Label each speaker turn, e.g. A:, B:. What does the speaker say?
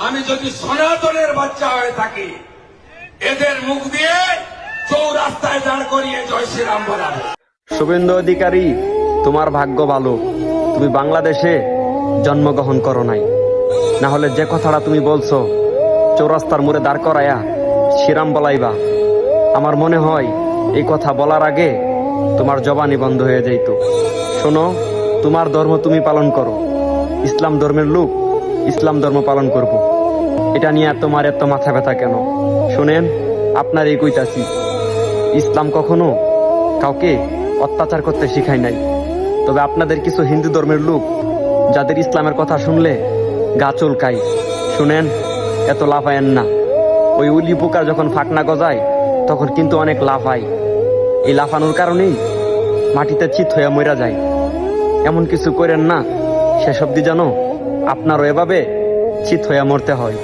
A: আমি যদি সনাতনের বাচ্চা হয়ে থাকি, এদের মুখ দিয়ে চৌরাস্তায় দাঁড় করিয়ে জয় শ্রীরাম বলাবো।
B: শুভেন্দু অধিকারী, তোমার ভাগ্য ভালো, তুমি বাংলাদেশে জন্মগ্রহণ করো নাই। না হলে যে কথাটা তুমি বলছো চৌরাস্তার মোড়ে দাঁড় করায়া শ্রীরাম বলাইবা, আমার মনে হয় এই কথা বলার আগে তোমার জবানি বন্ধ হয়ে যাইত। শোনো, তোমার ধর্ম তুমি পালন করো, ইসলাম ধর্মের লোক ইসলাম ধর্ম পালন করব। এটা নিয়ে তোমার এত মাথা ব্যথা কেন? শোনেন, আপনার এই কইতাছি, ইসলাম কখনো কাউকে অত্যাচার করতে শিখায় নাই। তবে আপনাদের কিছু হিন্দু ধর্মের লোক যাদের ইসলামের কথা শুনলে গা চুলকায়। শুনেন, এত লাফায়েন না। ওই উলি পোকার যখন ফাঁকনা গজায় তখন কিন্তু অনেক লাফায়। এই লাফানোর কারণেই মাটিতে চিত হয়ে মরা যায়। এমন কিছু করেন না শেষ অব্দি যেন আপনারও এভাবে চিত হয়ে মরতে হয়।